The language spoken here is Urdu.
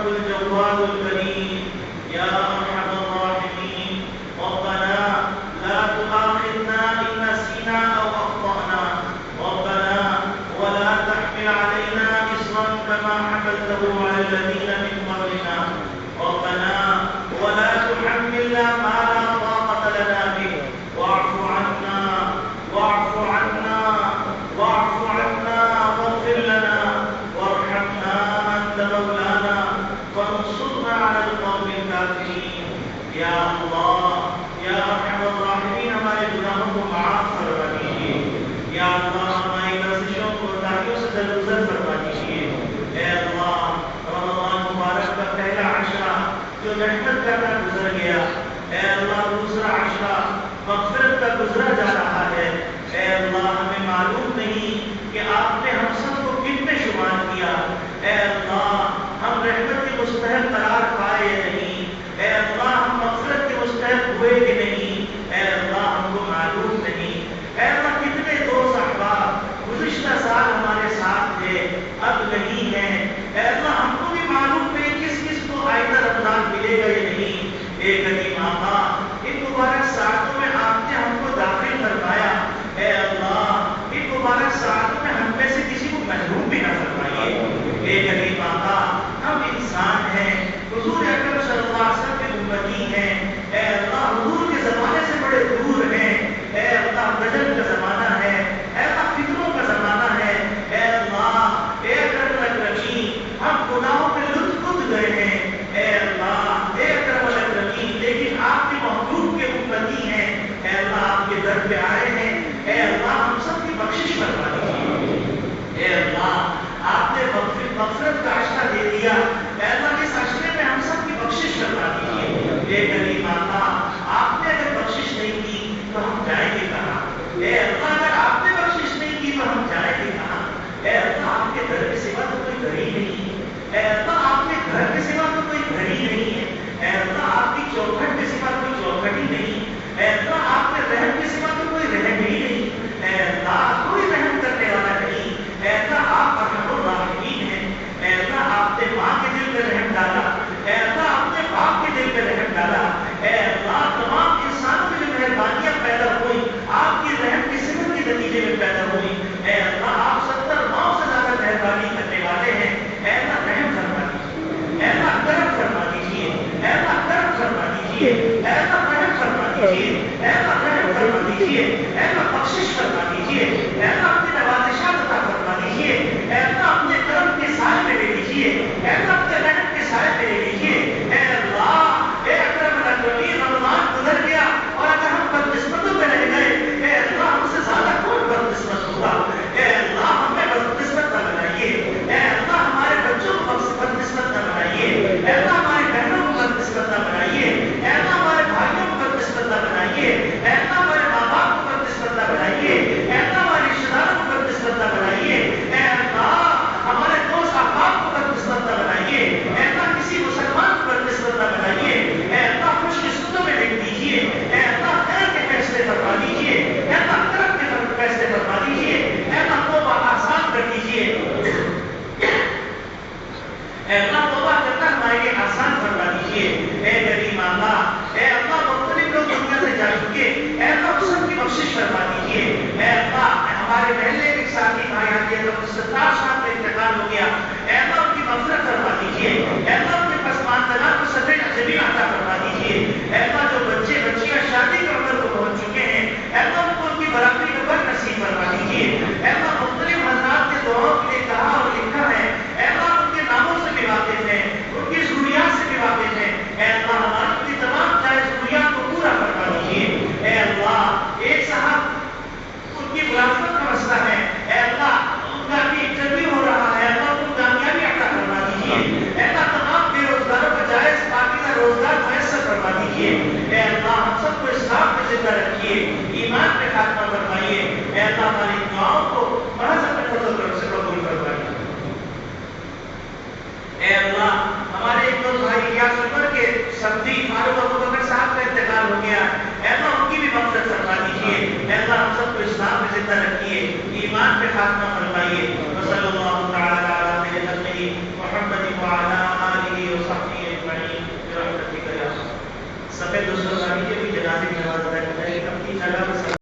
الرب الجواد الكريم يا أرحم الراحمين ربنا لا تؤاخذنا إن نسينا أو أخطأنا ربنا ولا تحمل علينا إصرا كما حملته على الذين من قبلنا ربنا ولا تحملنا ما لا طاقة لنا به واعف عنا واعف عنا واعف عنا واغفر لنا وارحمنا أنت مولانا فانصرنا على القوم الكافرين یا اللہ یا ارحم الراحمین ہمارے گناہوں کو معاف فرما دیجیے یا اللہ ہماری لرزشوں کو کوتاہیوں سے درگزر فرما دیجیے اے اللہ رمضان مبارک کا پہلا عشرہ جو رحمت کا گزر گیا اے اللہ دوسرا عشرہ مغفرت کا گزرا جا رہا ہے اے اللہ ہمیں معلوم نہیں کہ آپ نے ہم سب کو کن میں شمار کیا اے اللہ ہم رحمت کے مستحق قرار پائے یا نہیں اے اللہ ہم مغفرت کے مستحق ہوئے کہ نہیں اے اللہ ہم کو معلوم نہیں اے اللہ کتنے دوست احباب گزشتہ سال ہمارے ساتھ تھے اب نہیں ہیں اے اللہ ہم کو بھی معلوم نہیں کس کس کو آئندہ رمضان ملے گا یا نہیں اے کریم آقا ان مبارک ساعتوں میں آپ نے ہم کو داخل فرمایا اے اللہ ان مبارک ساعتوں میں ہم میں سے کسی کو محروم بھی نہ فرمائیے اے کریم آقا ہم انسان ہیں حضور اکرم صلی اللہ علیہ وسلم کے امتی ہیں اے اللہ حضور کے زمانے سے بڑے دور ہیں اے اللہ رجب کا زمانہ ہے اے اللہ فکروں کا زمانہ ہے اے اللہ اے اکرم الاکرمین ہم گناہوں میں لطف کھد گئے ہیں اے اللہ اے اکرم الاکرمین لیکن آپ کے محبوب کے امتی ہیں اے اللہ آپ کے در پہ آئے ہیں اے اللہ ہم سب کی بخشش فرما دیجیے اے اللہ آپ نے مغفرت کا عشرہ دے دیا اے اللہ اس عشرے میں ہم سب کی بخشش فرما دیجیے اے کریم آقا آپ نے اگر بخشش نہیں کی تو ہم جائیں گے کہاں اے اللہ اگر آپ نے بخشش نہیں کی تو ہم جائیں گے کہاں اے اللہ آپ کے گھر کے سوا تو کوئی گھر ہی نہیں ہے اے اللہ آپ کے گھر کے سوا تو کوئی گھر ہی نہیں ہے اے اللہ آپ کی چوکھٹ کے سوا کوئی چوکھٹ ہی نہیں اے اللہ آپ کے رحم کے سوا تو کوئی رحم ہی نہیں اے اللہ کوئی رحم کرنے والا نہیں اے اللہ آپ ارحم الراحمین ہیں اے اللہ آپ نے ماں کے دل میں رحم ڈالا اے اللہ آپ نے باپ کے دل میں رحم ڈالا اے اللہ تمام انسانوں میں جو مہربانیاں پیدا ہوئی آپ کی رحم کی صفت کے نتیجے میں پیدا ہوئی اے اللہ آپ 70 ماؤں سے زیادہ مہربانی کرنے والے ہیں اے اللہ رحم فرما دیجیے اے اللہ کرم فرما دیجیے اے اللہ کرم فرما دیجیے اے اللہ رحم فرما دیجیے اے اللہ رحم فرما دیجیے اے اللہ بخشش فرما دیجیے اے اللہ اپنی نوازشات عطا فرما دیجیے اے اللہ اپنے کرم کے سائے میں لے لیجیے اے اللہ اپنے رحم کے سائے میں لے لیجیے اے اللہ اے اکرم الاکرمین رمضان گزر گیا اور اگر ہم بدقسمتوں میں رہ گئے اے اللہ ہم سے زیادہ کون بدقسمت ہوگا اے اللہ ہمیں بدقسمت نہ بنائیے اے اللہ ہمارے بچوں کو بدقسمت نہ بنائیے اے اللہ ہماری بہنوں کو بدقسمت نہ بنائیے اے اللہ ہمارے بھائیوں کو بدقسمت نہ بنائیے اے اللہ ہمارے ماں باپ کو بدقسمت نہ بنائیے اے اللہ ہمارے رشتہ داروں کو بدقسمت نہ بنائیے اے اللہ ہمارے دوست احباب کو بدقسمت نہ بنائیے اے اللہ کسی مسلمان کو بدقسمت نہ بنائیے اے اللہ خوش قسمتوں میں لکھ دیجیے اے اللہ خیر کے فیصلے فرما دیجیے اے اللہ کرم کے فیصلے فرما دیجیے اے اللہ توبہ آسان کر دیجیے اے اللہ توبہ کرنا ہمارے لیے آسان فرما دیجیے اے کریم اللہ اے اللہ مختلف لوگ دنیا سے جا چکے اے اللہ سب کی بخشش فرما دیجیے اے اللہ ہمارے محلے ایک ساتھی بھائی آتے ہیں 70 سال کا انتقال ہو گیا اے اللہ ان کی مغفرت فرما دیجیے اے اللہ ان کے پسماندگان کو سفید زمین عطا فرما دیجیے اے اللہ جو بچے بچیاں شادی کی عمر کو پہنچ چکے ہیں اے اللہ ان کو ان کی برابری میں بر نصیب فرما دیجیے اے اللہ مختلف حضرات کے دعاؤں کے لیے کہا اور لکھا ہے اے اللہ ان کے ناموں سے بھی واقف ہیں ان کی ضروریات سے بھی واقف ہیں اے اللہ ہماری ان کی تمام جائز ضروریات کو پورا فرما دیجیے اے اللہ ایک صاحب ان کی ملازمت کا مسئلہ ہے اے اللہ ان کا بھی انٹرویو ہو رہا ہے اللہ ان کو کامیابی عطا فرما دیجیے اے اللہ تمام بے روزگاروں کو جائز پاکیزہ روزگار میسر فرما دیجیے اے اللہ ہم سب کو اسلام میں زندہ رکھیے ایمان پہ خاتمہ فرمائیے اے اللہ ہماری دعاؤں کو محض اپنے فضل کرم سے قبول فرمائیے اے اللہ ہمارے ایک دو بھائی الیاس عمر کے سبزی فاروق ابوبکر صاحب کا انتقال ہو گیا اے اللہ ان کی بھی مغفرت فرما دیجیے اے اللہ ہم سب کو اسلام میں زندہ رکھیے ایمان پہ خاتمہ فرمائیے